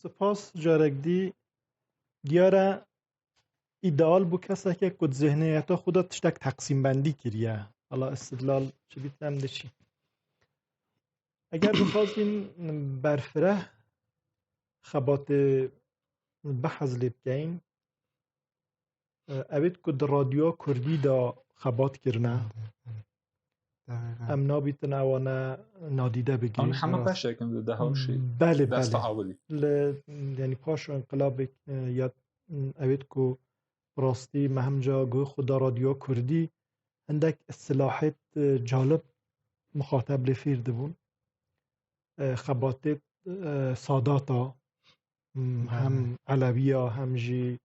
سپاس جارک دی دیاره ایدئال بو کسا که کد ذهنیت خودت تشتک تقسیم بندی کریه حالا استدلال چه بیتنم دشی اگر بخواستیم برفره خبات بحث لیب کن اوید کد رادیو کردی دا خبات کرنه ام نابیتن اوانه نادیده آن بگیریم همه بشه کم ده هاشی بله دست بله اولی یعنی پاش انقلاب یاد اوید کو راستی مهمجا گو خدا رادیو کردی عندك اصطلاحات جالب مخاطب لفير دبون خباتت ساداتا هم علوية هم جي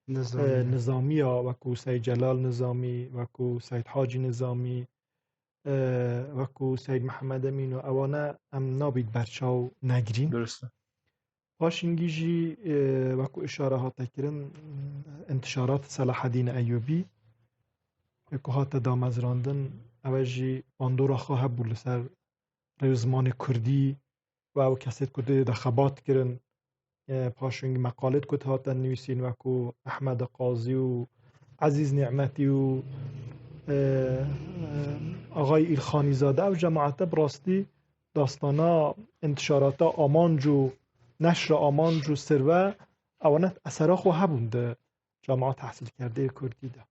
نظامية وكو سيد جلال نظامي وكو سيد حاجي نظامي وكو سيد محمد امين و اوانا ام نابید برچاو نگرین درسته پاشنگی جی وكو اشاره ها تکرن انتشارات صلاح الدین ایوبی که هات دامزراندن اوجی باندورا خواه بود لسر زمان کردی و او کسید کده ده خبات کرن پاشنگ مقالت کد هات نویسین وکو احمد قاضی و عزیز نعمتی و آقای ایلخانی زاده و جماعت براستی داستانا انتشاراتا آمانجو نشر آمانجو سروه اوانت اثرا خواه بونده جماعت تحصیل کرده کردی ده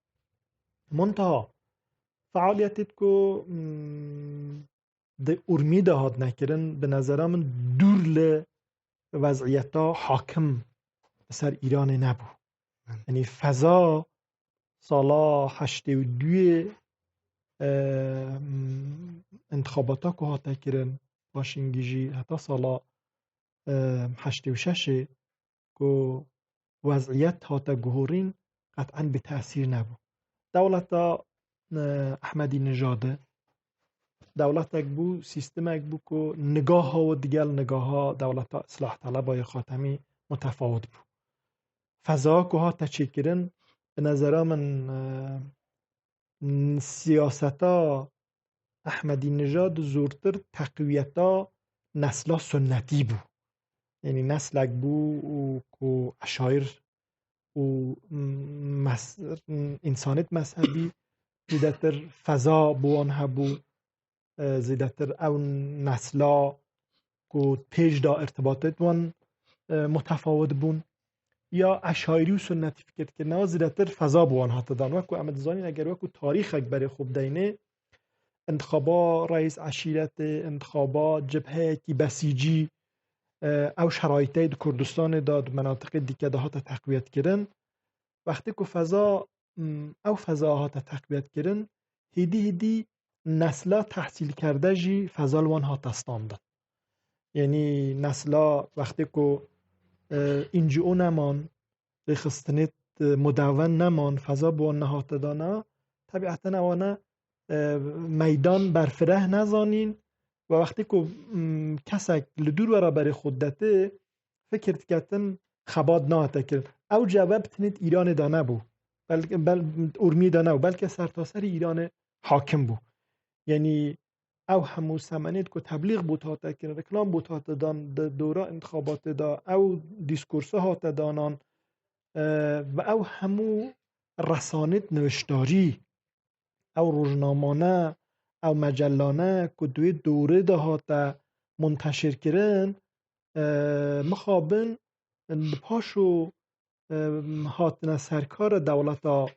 منتها فعالیتت کو ده ارمیده هات نکرن به نظرم دور ل وضعیتا حاکم سر ایران نبو یعنی فضا سالا 82 انتخاباتا که هات نکرن باشنگیجی حتی سالا 86 که وضعیت هات گهورین قطعا به تأثیر نبو دولتا احمدی نژاده دولتک بو سیستمک بو که نگاه ها و دیگر نگاه ها دولت اصلاح طلبای خاتمی متفاوت بو فضا که ها تچکرن به نظر من سیاستا احمدی نژاد زورتر تقویتا نسلا سنتی بو یعنی نسلک بو و که اشایر و انسانیت مذهبی زیدتر فضا بوان هبو زیدتر او نسلا که پیش دا ارتباطات وان متفاوت بون یا اشایری و سنتی فکر کرنه زیدتر فضا بوان هات دان وکو امد زانین اگر وکو تاریخ اکبر خوب دینه انتخابا رئیس عشیرت انتخابا جبهه کی بسیجی او شرایطه کردستان داد مناطق دیگه ده هات تقویت کردن وقتی که فضا او فضا هات تقویت کردن هیدی نسلا تحصیل کرده جی فضا الوان ها تستاندن یعنی نسلا وقتی که اینجا نمان ریخستنیت مدون نمان فضا بوان نهات دانا طبیعتا اوانه میدان برفره نزانین و وقتی که کسک لدور ورا بر خودته فکر کردن خباد نهاته کرد او جواب تنید ایران دانه بو بل ارمی دانه بو بلکه سرتاسر ایران حاکم بو یعنی او همو سمنید که تبلیغ بوت هاته کرن رکلام بوت هاته دان دوره انتخابات دا او دیسکورسه هاته دانان و او همو رسانت نوشتاری او روزنامانه او مجلانه که دوی دوره ده هاته منتشر کرن مخابن پاشو هاتنه سرکار دولتا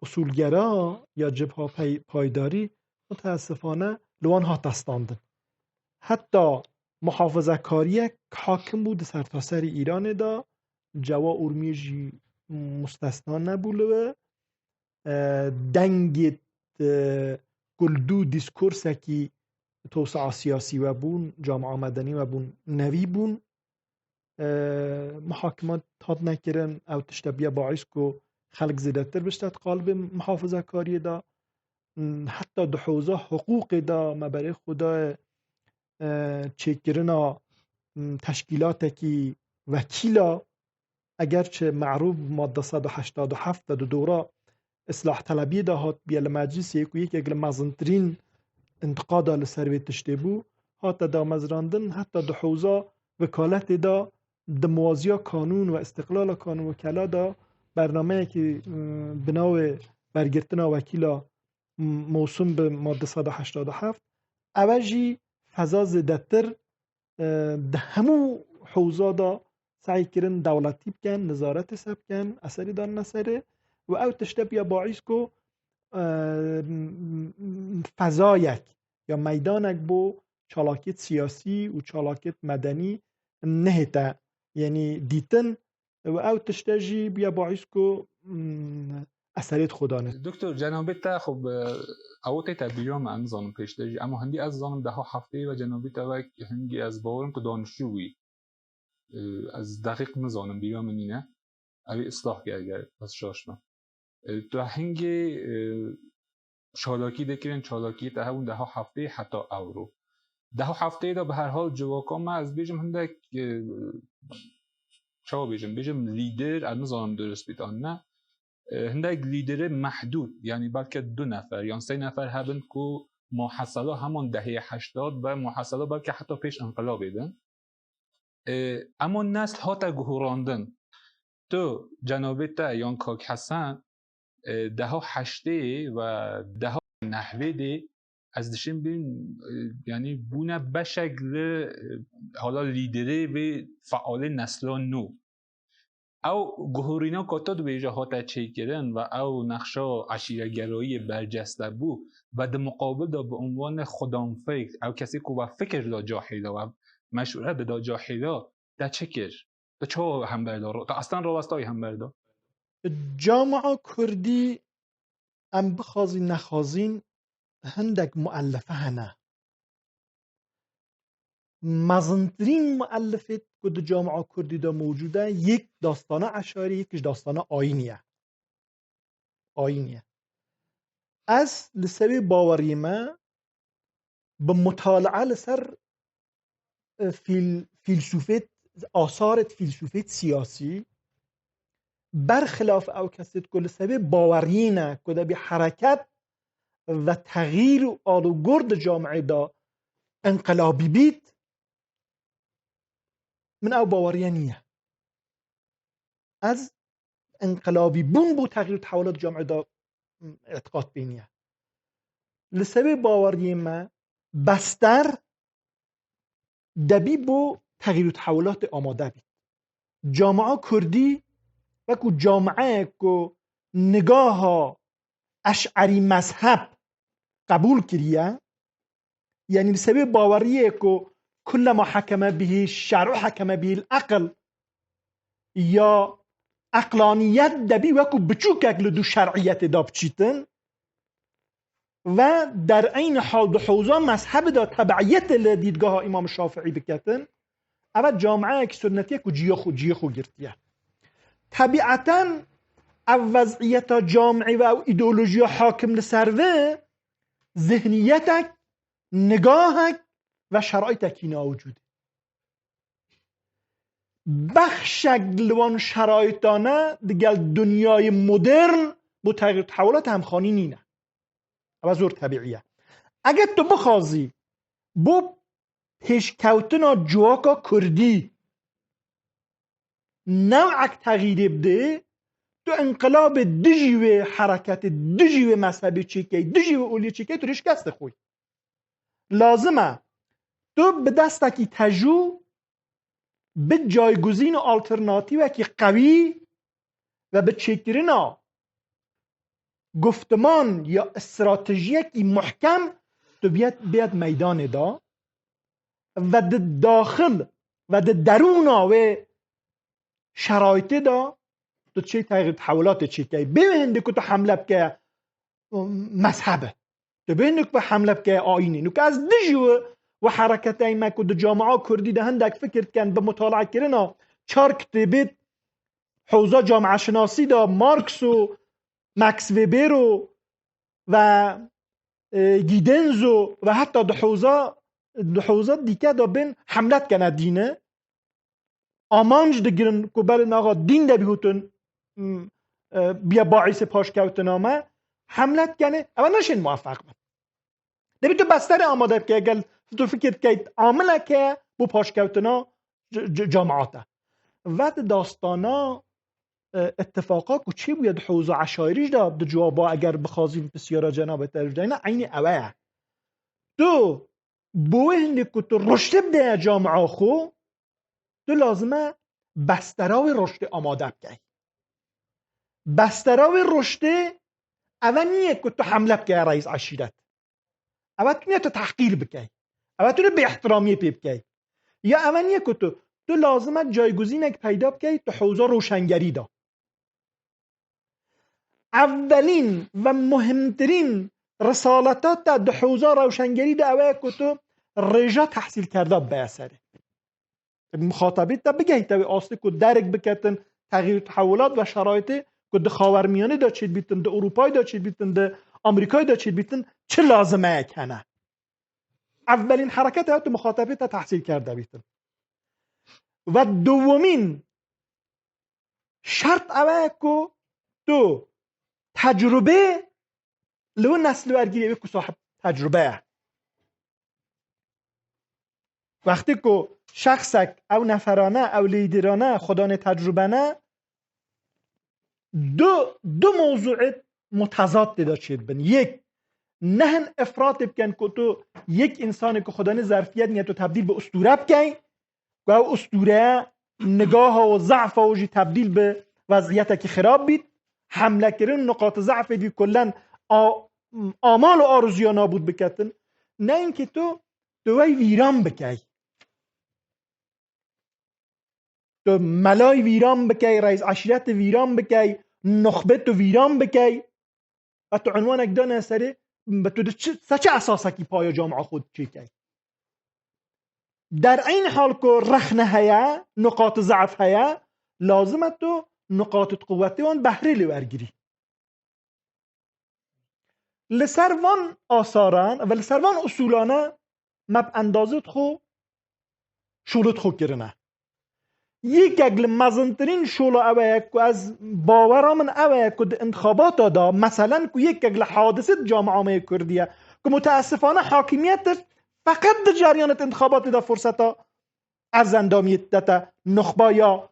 اصولگرا یا جبهه پایداری متاسفانه لوان ها تستاندن حتی محافظه کاری حاکم بود سرتاسر ایران دا جوا ارمیجی مستثنا نبوله دنگ گلدو دیسکورس کی توسعه سیاسی و بون جامعه مدنی و بون نوی بون محاکمات هات نکرن او تشتبیه باعث که خلق زیدتر بشتد قالب محافظه کاری دا حتی ده حوزه حقوق دا مبره خدا چکرنا تشکیلات کی وکیلا اگرچه معروف ماده 187 دو دوره اصلاح طلبی دا هات بیال مجلس یک اگل مزنترین انتقادا لسروی تشتی بو هات دا مزراندن حتی ده حوزه وکالت دا د موازی قانون و استقلال قانون وکلا دا برنامه که بناو برگرتن وکیلا موسوم به ماده 187 اوجی فضا زدتر ده همو حوزا دا سعی کردن دولتی بکن نظارت سب کن اثری دان نسره و او تشته بیا باعث کو فضایک یا میدانک بو چالاکیت سیاسی و چالاکیت مدنی نهتا یعنی دیتن و او تشته جی بیا باعث کو اثریت خدا نه. دکتر جنابی تا خب اوت تبیرام انزانم پیشتری اما هندی از زانم ده هفته و جنابی تا هندی از باورم که دانشجویی از دقیق نزانم بیرام نینه اوی اصلاح کرد از شاشم تو هنگی چالاکی دکرین چالاکی تا همون ده هفته حتی اورو ده هفته دا به هر حال جواکام ما از بیجم هندک چا بیجم لیدر از نزانم درست بیتان نه هندک لیدر محدود یعنی بلکه 2 نفر یا 3 نفر هبن که محصلا همون دهه 80 و محصلا بلکه حتی پیش انقلاب ایدن اما نسل ها تا گهراندن تو جنابه تا یان کاک حسن ده ها هشته و ده ها نحوه ده از دشن بین یعنی بونه بشکل حالا لیدره و فعال نسلا نو او گهورینا کاتا دو بیجا ها تا چه کرن و او نقشا عشیرگرایی برجسته بو و در مقابل دا به عنوان خدام فکر او کسی که با فکر لا جاهلا و مشهوره به دا جاهلا دا چه کر؟ دا چه هم بردا؟ دا اصلا راستای هم بردا؟ جامعه کردی ام بخوازی نخوازین هندک مؤلفه هنه مزنترین مؤلفه که در جامعه کردی دا موجوده یک داستانه اشعاری یکیش داستانه آینیه از لسبی باوری ما به مطالعه لسر فیلسوفت آثارت فیلسوفت سیاسی برخلاف او کسید که لسبی باورینه که به حرکت و تغییر و آلو گرد جامعه دا انقلابی بید من او باورینیه از انقلابی بون بو تغییر و تحولات جامعه دا اعتقاد بینیه لسبب باوری ما بستر دبی بو تغییر و تحولات آماده بید جامعه کردی و کو جامعه کو نگاه اشعری مذهب قبول کریه یعنی لسبب باوریه که كل ما حكم به الشرع حكم به العقل یا عقلانیت دبی وکو بچوکک لدو شرعیت دا بچیتن و در این حال دو حوزه مذهب دا تبعیت لدیدگاه امام شافعی بکتن اول جامعه که سنتیه که جیه خو گرتیه طبیعتا او وضعیت جامعی و او ایدئولوژی حاکم لسروه ذهنیتک نگاهک و شرایط کینا وجوده بخشک لوان شرایطانه دیگه دنیای مدرن با تغییر تحولات همخوانی نینه و زور طبیعیه اگه تو بخوازی با پیشکوتنا جواکا کردی نوعک تغییر بده تو انقلاب دجیو حرکت دجیو مذهبی چیکی دجیو اولی چیکی تو رشکست خوی لازمه تو به دستکی تجو به جایگزین آلترناتیو که قوی و به چکرنا گفتمان یا استراتژی که محکم تو بیاد میدان دا و در داخل و در درون و شرایط دا تو چه تغییر تحولات چی که ببینده که تو حمله بکه مذهبه تو ببینده که حمله بکه آینی نو که از دیجو و حرکت ای ما که در جامعه کردی ده هندک فکر کن به مطالعه کرنا 4 کتابت حوزه جامعه شناسی دا مارکس و مکس وبر و گیدنز و حتی ده حوزه دیگه دا بین حملت کنه دینه آمانج دگرن که بله ناغا دین دا بیهوتن بیا باعث پاش کوتنامه حملت کنه اول نشین موفق من دبی تو بستر آماده که اگر تو فکر که عامله که بو پاش کوتنا جامعاته و داستانا اتفاقا کو چی بود حوزه عشایریش دا د جوابا اگر بخوازیم بسیارا جناب ترجمه عین اوه تو بوهن که تو رشد بده جامعه خو تو لازمه بستراوی رشد آماده بکی بستراوی رشد اول نیه که تو حمله بکی رئیس عشیرت اول تو نیه تو تحقیر بکی اول تو به احترامی پی بکی یا اول نیه که تو لازمه جایگزینک پیدا بکی تو حوزه روشنگری دا اولین و مهمترین رسالتات در حوزه روشنگری دا اوه که تو رجا تحصیل کرده به اثره مخاطبیت تا بگه تا آسته که درک بکتن تغییر تحولات و شرایط که در خاورمیانه دا چید بیتن در اروپای دا چید بیتن در امریکای دا چید بیتن چه لازمه کنه اولین حرکت ها تو مخاطبیت تا تحصیل کرده بیتن و دومین شرط اوه که تو تجربه لو نسل ورگیری که صاحب تجربه وقتی که شخصک او نفرانه او لیدرانه خدانه تجربه نه دو موضوع متضاد دا چید بن یک نهن افراط بکن که تو یک انسانی که خدانه ظرفیت نیت تو تبدیل به اسطوره بکن و او اسطوره نگاه و ضعف و جی تبدیل به وضعیت که خراب بید حمله کردن نقاط ضعف دی کلن آمال و آرزویا نابود بکتن نه اینکه تو دوی ویران بکی تو ملای ویران بکی رئیس عشیرت ویران بکی نخبه تو ویران بکی و تو عنوانک دانه سره تو چه اساسکی پای جامعه خود چی کی در این حال که رخنه هیا نقاط ضعف هیا لازمه تو نقاط قوتی وان بهره لورگیری لسروان آثاران و لسروان اصولانه مب اندازت خو شولت خو کرنه یک اگل مزنترین شولا اوه که از باورامن اوه که ده انتخابات دادا مثلا که یک اگل حادثت جامعه کردیه که متاسفانه حاکمیت فقط در جریانت انتخابات دا فرصتا از اندامیت داتا نخبا یا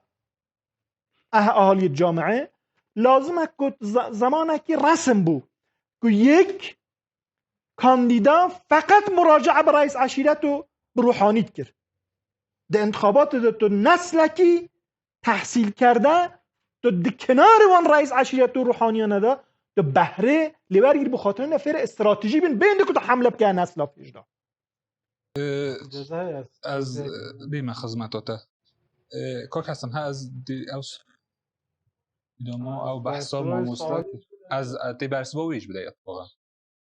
اهالی جامعه لازمه که زمانه که رسم بو که یک کاندیدا فقط مراجعه به رئیس عشیرت و روحانیت کرد ده انتخابات ده تو نسلکی تحصیل کرده تو ده کنار وان رئیس عشیرت و روحانیانه ده تو بهره لیورگیر بخاطر نفر استراتژی بین بینده که تو حمله بکن نسلا پیش ده از بیم خدمتاته کار هستن ها از ادامه او بحثا ما مستقل از تبرسبا ویش بداية واقعا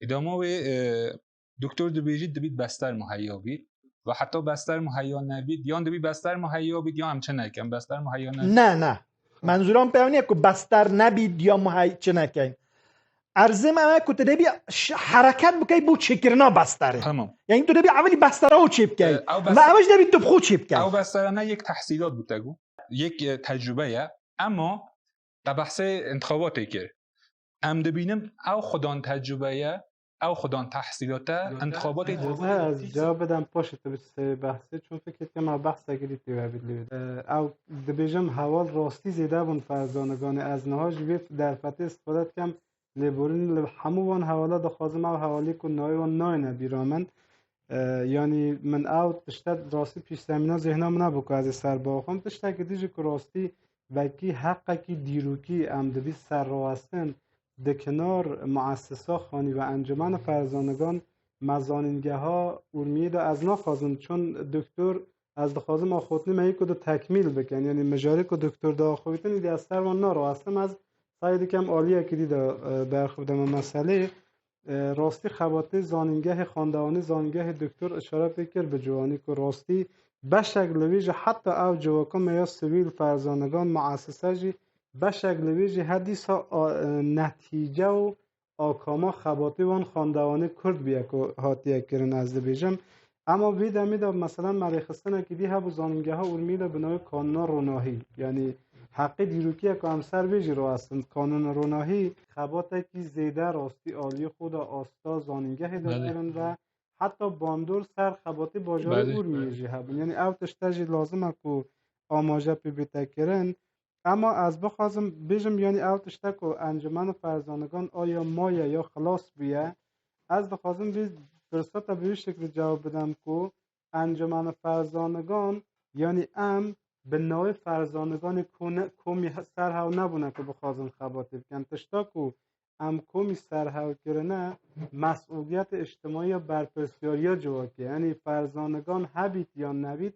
ادامه دکتر دبیجی دبید بستر مهیا بید و حتی بستر مهیا نبید یا دبی بستر مهیا بید یا همچه نکن بستر مهیا نبید نه منظورم پیونیه که بستر نبید یا مهیا چه نکن ارزم همه که تدبی حرکت بکی بو چکرنا بستره تمام یعنی تو دبی اولی بستره او چی بکی و اوش دبی تو بخو چی بکی او بسترانه یک تحصیلات بودگو یک تجربه اما در بحث انتخاباتی که ام دبینم او خودان تجربه او خودان تحصیلات انتخابات از جواب بدم پاشت بس بحثه چون فکر کنم بحث اگری تیوابید او دبیجم حوال راستی زیده بون فرزانگان از نهاج ویف در فتح استفاده کم لبورین هموان حوالا دخوازم او حوالی کن نای و نای نبیرامن یعنی من او تشتد راستی پیش زمینا ذهنم نبوکو از سر باخم تشتد که دیجی که راستی وکی حقا کی دیروکی ام دبی سر رو هستن ده کنار مؤسسا خانی و انجمن فرزانگان مزانینگه ها ارمیه دا از نخوازن چون دکتر از دخوازم آخوتنی مهی که دا تکمیل بکن یعنی مجاری که دکتر دا آخویتن ایدی از سر و نارو هستم از سایدی کم آلیه که دیده برخوردم مسئله راستی خواته زانینگه خاندوانی زانینگه دکتر اشاره بکر به جوانی که راستی بشکل ویژه حتی او جواکم یا سویل فرزانگان مؤسسه جی بشکل ویژه حدیثا نتیجه و آکاما خواته وان خاندوانی کرد بیا که هاتیه کرن از بیجم اما ویده میده مثلا مریخستانه که دی هبو زانینگه ها ارمیده بنای کانون روناهی یعنی حقی دیروکی که همسر ویژی رو هستند کانون روناهی خواته که زیده راستی آلی خود آستا زانینگه دارن و حتی باندور سر خواته باجاری ارمیجی هبون یعنی او تشتاجی لازمه که آماجه پی بیتکرن. اما از بخوازم بیجم یعنی او تشتک و انجمن فرزانگان آیا مایه یا خلاص بیه، از دخوازم بی فرصت به شکل جواب بدم که انجمن فرزانگان یعنی به نوع فرزانگان کومی سرهاو نبونه که بخوازن خباتی بکن تشتا که کومی سرهاو کرنه مسئولیت اجتماعی یا برپرسیاری جواکی، یعنی فرزانگان هبید یا نبید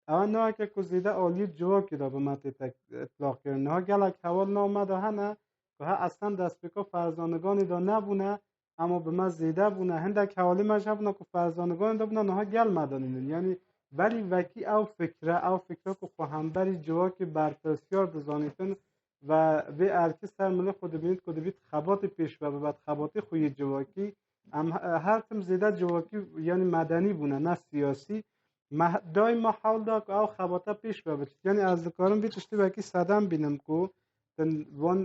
اول نه که کزیده آلی جواکی دا به مت اطلاق کرنه ها گلک حوال نامده هنه که ها اصلا دست بکا فرزانگانی دا نبونه اما به ما زیده بونه هندک حوالی مجه بونه که فرزانگان دا بونه نها گل مدانینن، یعنی بلی وکی او فکره که خواهم بری جواکی برپرسیار بزانیتن و به ارکی سرمله خود بینید که بید خبات پیش و بعد خباتی خوی جواکی هر تم زیده جواکی یعنی مدنی بونه نه سیاسی دایم ما حال دا که او خباته پیش ببید، یعنی از ذکارم بیتشتی وکی صدم بینم که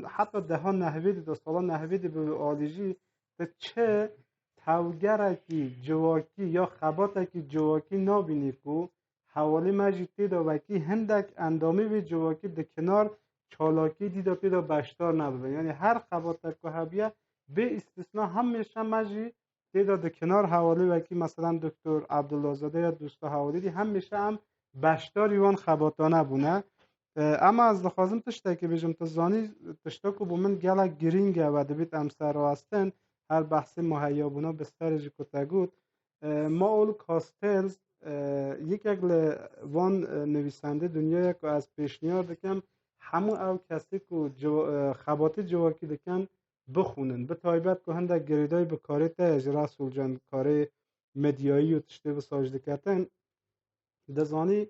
حتی ده ها نهوید دا سالا نهوید به آلیجی چه توگرکی جواکی یا خباتکی جواکی نابینی که حوالی مجید دا وکی هندک اندامی به جواکی ده کنار چالاکی دیدا پیدا بشتار نبوده، یعنی هر خباتک که هبیه به استثناء همیشه مجید دیدا ده کنار حوالی وکی مثلا دکتر عبدالله زاده یا دوستا حوالی دی همیشه هم بشتاری وان خباتانه بونه. اما از لخوازم تشتا که بیجم تزانی تشتا که بومن گلک گرینگه و دبیت امسر رو هستن هر بحث مهیا بونا بسترجی کتگود ما اول کاستلز یک اگل وان نویسنده دنیا که از پیشنیار دکم همون او کسی که خباتی جواکی دکن بخونن به تایبت که هنده گریدای به کاری تایج رسول جان کاری مدیایی و تشتی و ساجده کتن دزانی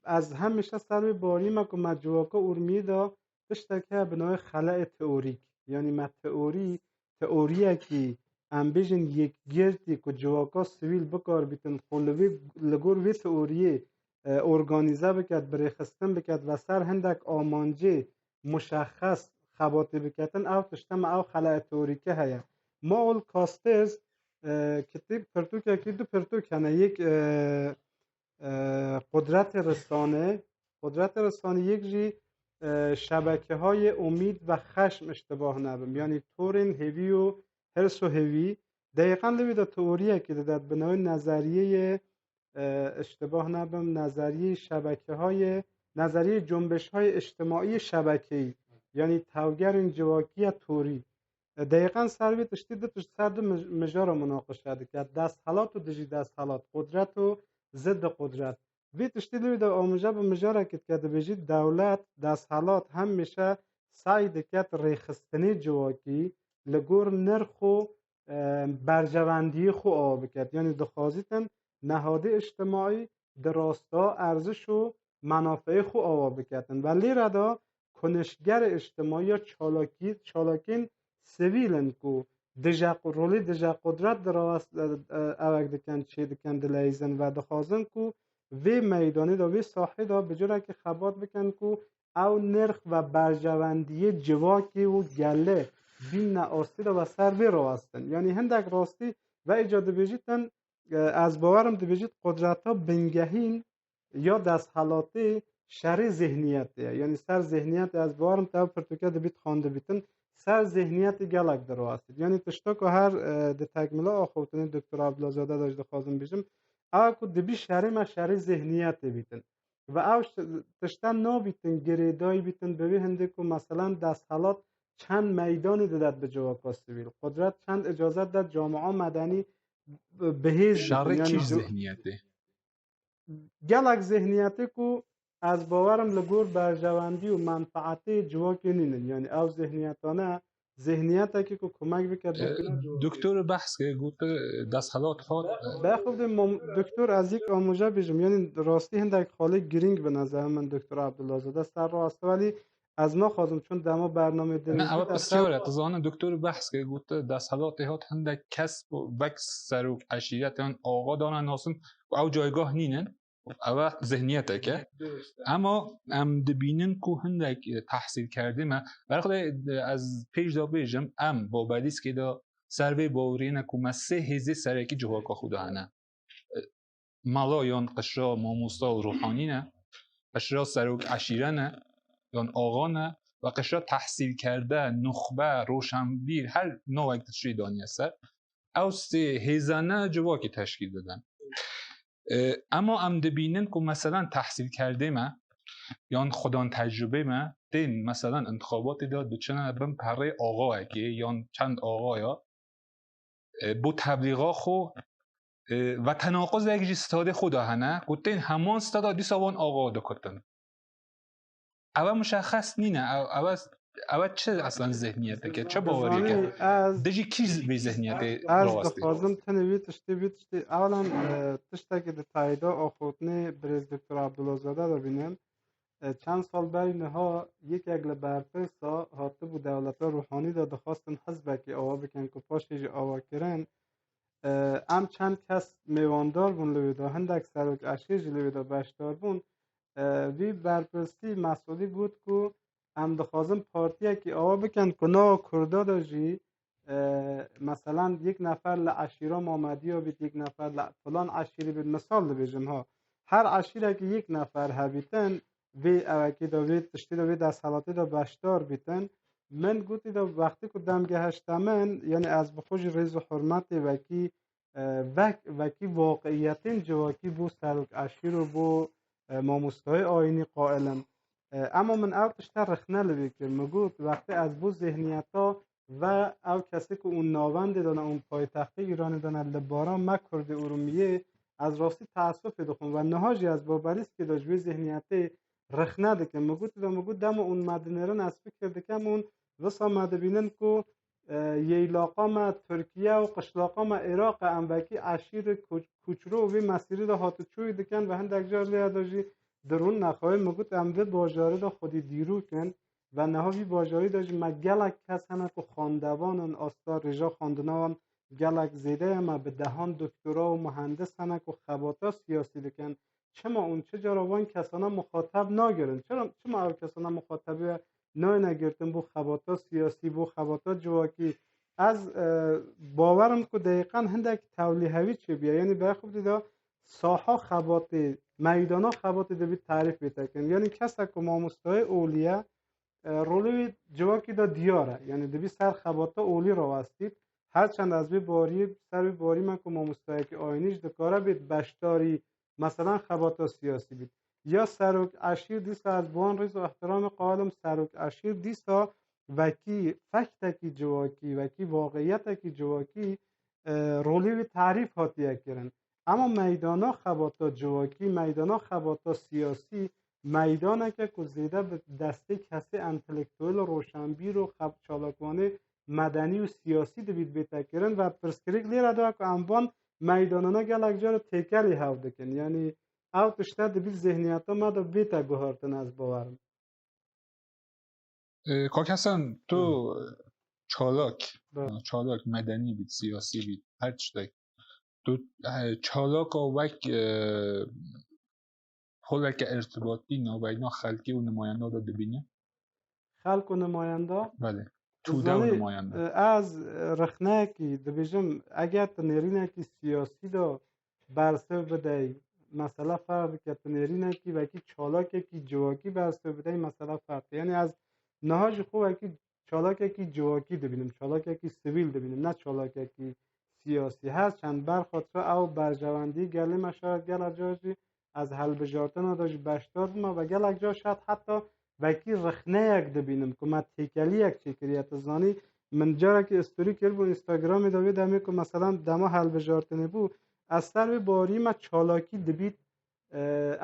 از همیشه سروی باری ما که مجواکا ارمی دا تشتکه بنای خلع تئوریک، یعنی ما تئوریه که ام بیجن یک گردی که جواکا سویل بکار بیتن خلوی لگور وی تئوریه ارگانیزه بکد بریخستن بکد و سر هندک آمانجه مشخص خباتی بکتن او تشتم او خلع تئوریکه هیا ما اول کاسترز کتیب پرتوک که دو پرتوک هنه یک قدرت رسانه یک جی شبکه های امید و خشم اشتباه نبم، یعنی تورین هیوی و هرس و هیوی دقیقا لوی دا تئوریه که داد بنای نظریه اشتباه نبم نظریه شبکه های نظریه جنبش های اجتماعی شبکه‌ای، یعنی توگر این جواکی توری دقیقا سروی تشتید سرد مجار مناقشه ده که دست حالات و دجی دست حالات قدرت و ضد قدرت وی تشتید لوی دا آموزه به مجاره که بجی دولت دست حالات هم میشه سعی دکت ریخستنی جواکی لگور نرخ و برجواندی خو آب بکد، یعنی دخوازیتن نهاده اجتماعی دراستا ارزش و منافع خو آب بکدن و لیره دا کنشگر اجتماعی یا چالاکین سویلن کو رولی دجا قدرت در اوک دکن چه دکن دلیزن و دخوازن کو وی میدانی دا وی ساحه دا بجوره که خبات بکن کو او نرخ و برجواندی جواکی و گله بین آستی دا و سر بی رو هستن، یعنی هندک راستی و ایجاد بیجیتن از باورم دی بیجید قدرت ها بنگهین یا دست حالاتی شر ذهنیت یعنی سر ذهنیت از باورم تا پرتوکه دی بیت خانده بیتن سر ذهنیت گلک در هستید، یعنی تشتا که هر دی تکمله آخوتنی دکتر عبدالله زاده داشت خواستم بیشم او که دی بی شر ما شر ذهنیت بیتن و او تشتا نا بیتن گریدای بیتن ببی هنده که مثلا دست حالات چند میدانی دادد به جواکا سیویل قدرت چند اجازت داد جامعه مدنی بهیز شر یعنی کیش ذهنیته گلک ذهنیتی که از باورم لگور برجواندی و منفعتی جواکی نینن، یعنی او ذهنیتانه ذهنیت که کمک بکرد دکتر بحث که گفت دست حالات خود بخود دکتر از یک آموزه بیجم، یعنی راستی هندک خالی گرینگ به نظر من دکتر عبدالله زاده سر را است ولی از ما خواستم چون دما برنامه دنیزی نه اول بسیاره تزانه دکتر بحث که گفت دست حالات هات هندک کسب و بکس سروک عشیرت هن آقا دانن ناسن و او جایگاه نینن او ذهنیته که اما ام دبینن که هندک تحصیل کردیم برخواه از پیش دا بیجم با بدیست که دا سروی باورینه که ما 3 هزی سرکی جواکا خودا هنه مالایان قشرا ماموستا و روحانی نه قشرا سروک عشیره نه یان آقا نه و قشرا تحصیل کرده نخبه روشنبیر هر نوع تشریح دانی است او سه هیزانه جواکی تشکیل دادن. اما ام دبینن که مثلا تحصیل کرده ما یان خودان تجربه ما دین مثلا انتخابات داد بچنه بم پره آقا که یان چند آقا یا بو تبلیغا خو و تناقض یک جستاد خدا هنه گفتین همان ستادا دی سوان آقا دو کتن اول مشخص نینه اول چه اصلا ذهنیته که چه باوری که از دجی کی به ذهنیت از راستی دخوازم تنوی تشتی اولا تشتا که تاییدا آخوتنی بریز دکتر عبدالله رو بینم چند سال بینها یک اگل برپرسا هاته بود دولت روحانی دا دخواستن حزبه که آوا بکن که پاشیج آوا کرن ام چند کس میواندار بون لویدا هندک سروک اشیج لویدا بشتار بون وی برپرسی مسئولی بود که ام دخوازم پارتیه که آوا بکن که نا کردا دا جی مثلا یک نفر لعشیرا مامدی ها بید یک نفر فلان عشیری بید مثال بجم ها هر عشیره که یک نفر هبیتن وی اوکی دا وی تشتی دا وی دست حالاتی دا بشتار بیتن من گوتی دا وقتی که دمگه هشتمن یعنی از بخوش ریز و حرمت وکی واقعیتین جواکی بو سروک اشیر و بو ماموستای آینی قائلن اما من او تشتر رخنه لبی که مگوت وقتی از بو ذهنیتا و او کسی که اون ناوند دانه اون پایتخت ایران دانه لبارا مکرد ارومیه از راستی تاسف دخون و نهاجی از بابریست که داشوی ذهنیت رخنه دکن مگوت دم اون مدنرن از فکر دکم اون وسا مدبینن که ییلاقا ترکیه و قشلاقا عراق اموکی عشیر کوچرو و مسیری دا هاتو چوی دکن و هندک جار لیا داشی درون نخواهی مگوت امده باجاره دا خودی دیرو کن و نهاوی باجاری داشی ما گلک کس همه که خاندوانن آستا رجا خاندنوان گلک زیده ما به دهان دکترا و مهندس همه که خباتا سیاسی دکن چما اون چه جاروان کسانا مخاطب ناگرن چما او کسانا مخاطبه نای نگرتن بو خباتا سیاسی بو خباتا جواکی از باورم که دقیقا هندک تولیهوی چه بیا یعنی به خوب دیده ساحا خباتی میدانا خباتی دوید تعریف بیتکن یعنی کسا که ماموستای اولیه رولوی جواکی دا دیاره یعنی دوی سر خباتا اولی را وستید هرچند از بی باری سر بی باری من که ماموستای که آینیش دکاره بید بشتاری مثلا خباتا سیاسی بید یا سروک اشیر دیستا از بوان ریز و احترام قائلم سروک اشیر دیستا وکی فکتکی جواکی وکی واقعیتکی جواکی رولی تعریف هاتیه کرن اما میدانا خباتا جواکی میدانا خباتا سیاسی میدانه که زیده به دسته کسی انتلکتویل روشنبیر و چالاکوانه مدنی و سیاسی دوید بیتا کرن و پرسکریک لیره دو که انبان میدانانا گلک جا رو تکلی هفته کن یعنی او تشته دبیل ذهنیت ها ما دا بیتا گوهارتن از باورم کاک حسن تو چالاک مدنی بید سیاسی بید هر چطور تو چالاک و وک خلق ارتباطی نابینا خلقی و نماینده دا دبینه خلق و نماینده بله توده و نماینده از رخنه کی دبیجم اگر تنیرینه کی سیاسی دا برسه بده مسئله فرق که تنیرینه کی وکی چالاکه کی جواکی برسه بده مسئله فرق یعنی از نهاج خوب وکی چالاکه کی جواکی دبینم چالاکه کی سیویل دبینم نه چالاکه کی سیاسی هست چند برخاطر او برجواندی گلی مشاهد گل جاجی از حل بجارتن داشت بشتار ما و گل جا شاید حتی وکی رخنه یک دبینم که ما تیکلی یک چکریت زانی من جارا که استوری کرد بو اینستاگرام داوی دمی که مثلا دما حل بجارتنه بو از سر باری ما چالاکی دبیت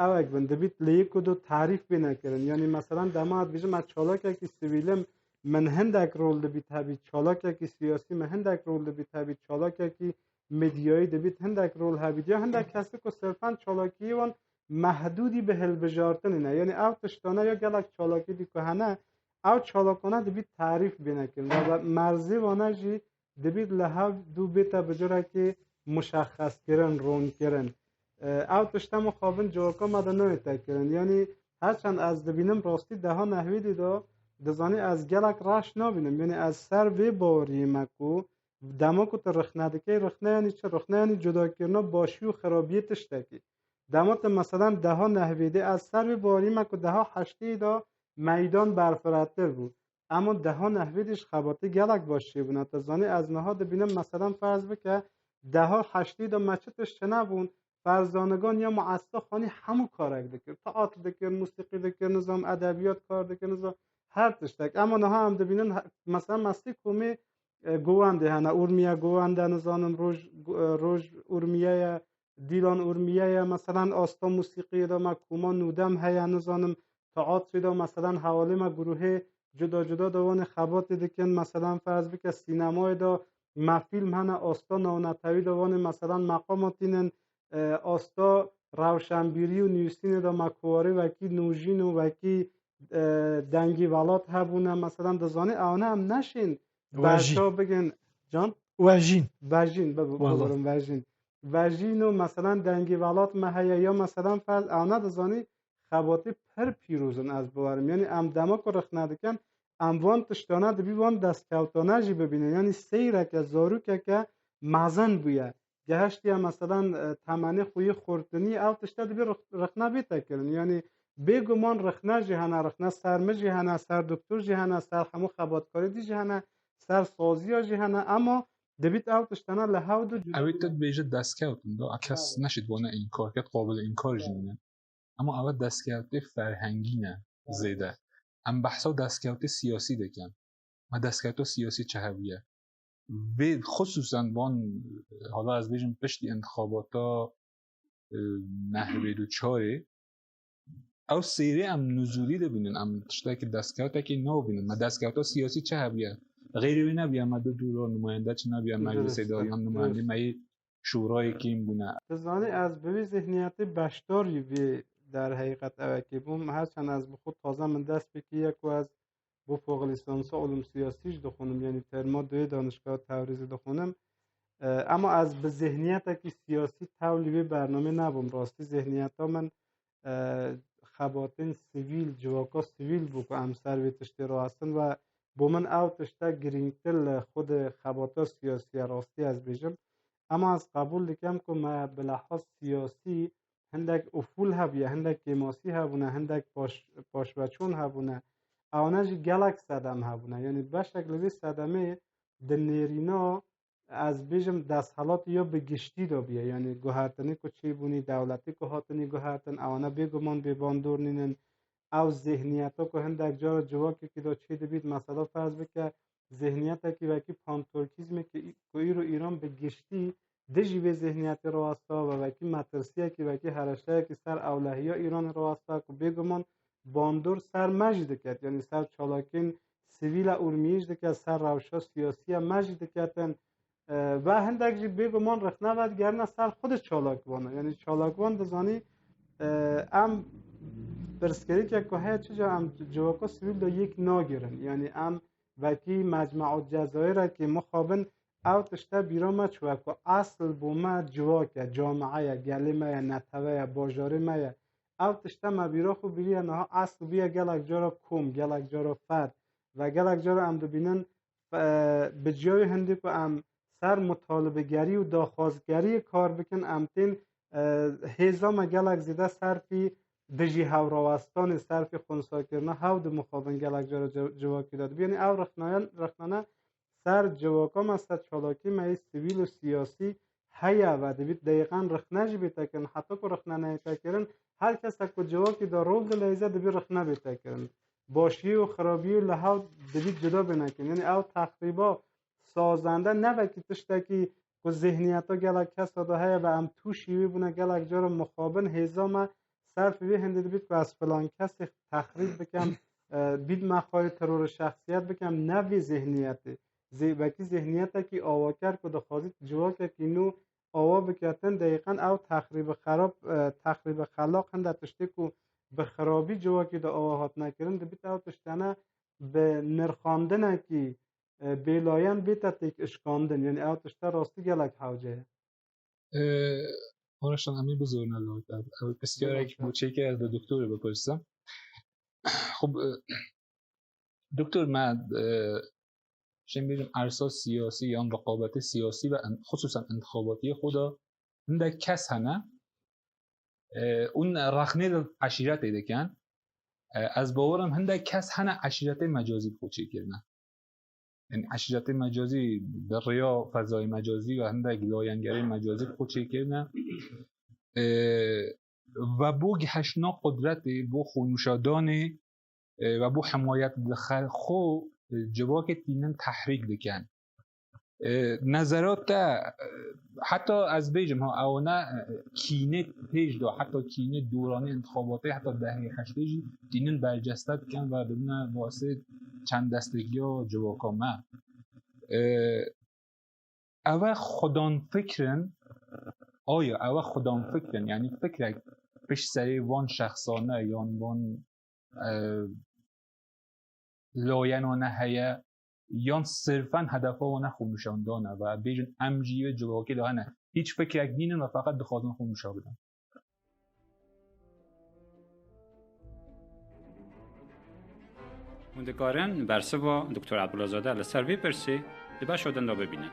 او اک بند دبیت لیکو دو تعریف بی نکرن یعنی مثلا دما بیجم ما چالاک کی سیویلم من هندک رول دبیت هبی چالاک کی سیاسی من هندک رول دبیت هبی چالاک کی مدیایی دبیت هندک رول هبی یا هندک کسی که صرفا چالاکی وان محدودی به هل بجارتن نه یعنی او تشتانه یا گلک چالاکی دی که هنه او چالاکانه دبیت تعریف بی نکرن و مرزی وانه جی دبیت لحو دو بیتا بجاره که مشخص کرن رون کرن او تشته مخابن جوکا مدنوی تکرن یعنی هرچند از دبینم راستی ده ها نحوی دیده دزانی از گلک راش نبینم یعنی از سر وی باری مکو دما کو رخنه دکی رخنه یعنی چه رخنه یعنی جدا کرنا باشی و خرابی تشتکی دمات مثلا ده ها نهویده از سر باری مکو ده ها حشتی دا میدان برفراتر بود اما ده ها نهویدش خباتی گلک باشه بونه تا زانی از نهاد بینم مثلا فرض بکه ده ها حشتی دا مچتش چه نبون فرزانگان یا معصا خانی همو کارک دکر تئاتر دکر موسیقی دکر نظام ادبیات کار دکر نظام هر تشتک اما نه هم دبینن مثلا مستی کومی گوانده هنه اورمیا گوانده نزانم روز اورمیه دیلان اورمیه مثلا آستا موسیقی دا ما کوما نودم هیا نزانم تئاتر دا مثلا حوالی ما گروه جدا جدا دوان خبات دکن مثلا فرض بک سینمای دا ما فیلم هنه آستا نونتوی دوان مثلا مقاماتینن آستا روشنبیری و نیوسین دا مکواری وکی نوژین و وکی دنگی ولات هبونه مثلا دزانه اونه هم نشین بچه بگن جان وژین ببرم وژین و مثلا دنگی ولات مهیا یا مثلا فرض اونه دزانی خباتی پر پیروزن از بوارم یعنی ام دماغ رخ ندکن ام وان تشتانه دبی وان دستکوتانه جی ببینه یعنی سیره که زارو که مزن بویه گهشتی هم مثلا تمنی خوی خورتنی او تشته دبی رخنه بیتا کرن یعنی بگمان رخنه جهنه رخنه سرمه جهنه سر دکتر جهنه سر همو خباتکاری دی جهنه سر سازی ها جهنه اما دبیت او تشتانه لحو دو اوید داد بیجه دستکوتن دا اکس نشید وانه این کار که قابل این کار جنه اما اول دستکوتی فرهنگی نه زیده ام بحثا دستکوتی سیاسی دکن ما دستکوتی سیاسی چه هویه و خصوصا بان حالا از بیجم پشتی انتخاباتا نهوید و چاره او سیره ام نزولی ده بینن ام تشتای که دستکوتا که نو بینن ما دستکوتا سیاسی چه هویه غیری وی نبیه ما دو دورا نماینده چه نبیه مجلس اداریان نماینده ما شورای کیم بونه تزانی از بوی ذهنیتی بشتاری وی در حقیقت اوکی بوم هرچند از بخود تازه من دست بکی یک و از بو فوق لیسانس علوم سیاسیش دخونم یعنی ترما دوی دانشگاه تبریز دخونم اما از به ذهنیت که سیاسی تولیوی برنامه نبوم راستی ذهنیت ها من خباتین سیویل جواکا سیویل بو که امسر وی تشتی را هستن و بو من او تشتا گرینگتل خود خباتا سیاسی راستی از بیجم اما از قبول دکم که ما بلحاظ سیاسی هندک افول هبیه هندک کماسی هبونه هندک پاشوچون هبونه اونا جی گلک صدم هبونه یعنی به شکل وی صدمه دنیرینا از بیجم دست حالات یا به گشتی دا بیه یعنی گوهرتنی که چی بونی دولتی که هاتنی گوهرتن اونا بگمان بباندور نینن او ذهنیت ها که هندک جا جواکی که دا چی دبید مثلا فرض بکه ذهنیت ها که وکی پانتورکیزم که ای رو ایران به گشتی دجی به ذهنیت رو هستا و وکی مترسی ها که وکی هرشته ها که سر اولهی ها ایران رو هستا که بگمان باندور سر مجد کرد یعنی سر چالاکین سیویل اورمیش دکرد سر روشا سیاسی مجد کردن و هندک جی بگمان رخنه ود گرنه سر خود چالاکوانه یعنی چالاکوان دزانی ام برسکری که که چجا ام جواکا سیویل دا یک ناگیرن یعنی ام وکی مجمع جزایر که مخابن او تشتا بیرام چوکا اصل بوما جواکا جامعه گلیمه نتوه باجاره مه او تشتا مبیرا خو بیریه نها اصل بیا گلک جارا کوم گلک جارا فرد و گلک جارا ام دبینن بجیای هندی که ام سر مطالبه گری و داخوازگری کار بکن امتین هیزام گلک زیده صرفی دجی هوراوستان صرفی خونسا کرنه هاو دو مخابن گلک جارا جواکی داد بیانی او رخنانه سر جواکام است چالاکی مای سیویل و سیاسی هیا و دوید دقیقا رخنه جی بیتا کرن حتی که رخنه نیتا کرن هر کس که جواکی دا رول دلیزه دوی رخنه بیتا کرن باشی و خرابی و لحاو دوید جدا بینکن یعنی او تقریبا سازنده نوکی تشتکی که ذهنیت ها گلک کس داده هیا و ام تو شیوی بونه گلک جارا مخابن هیزام صرف وی هنده دوید که از فلان کس تخریب بکم بید مخواه ترور شخصیت بکم نوی ذهنیتی وکی ذهنیت که آوا کرد که دخوازی جواکه که نو آوا بکتن دقیقا او تخریب خلاق هنده تشتی که به خرابی جواکی دا آوا هات نکرن ده بیت او تشتنه به نرخاندنه که بیلاین بیتا تیک اشکاندن یعنی او تشته راستی گلک حوجه آرشتان همین بزرگ نلوید او بسیار یک بوچه که از دکتور بپرسم خب دکتر من شما بگم عرصه سیاسی یا رقابت سیاسی و خصوصا انتخاباتی خدا هنده کس هنه اون رخنه عشیرت دکن از باورم هنده کس هنه عشیرت مجازی خوچی کردن. یعنی عشیرت مجازی در ریا فضای مجازی و هنده لاینگری مجازی خوچی کردن و بو گهشنا قدرت بو خونوشادان و بو حمایت دخل خو جواک تینن تحریک دکن نظرات حتی از بیجم ها اونا کینه پیش دا حتی کینه دوران انتخاباتی حتی دهه هشتیجی تینن برجسته کن و بدون واسه چند دستگی و جواکا ما اوه خودان فکرن آیا اوه خودان فکرن یعنی فکر پیش سری وان شخصانه یا وان لاینانه هیا یا صرفاً هدفها و نه خونوشاندانه و بیجن امجیه جواکی دانه هیچ فکر یک دینن و فقط دخوادن خونوشا بدن مندگارن برسه با دکتر عبدالله زاده لسر وی پرسی لبا شدن را ببینه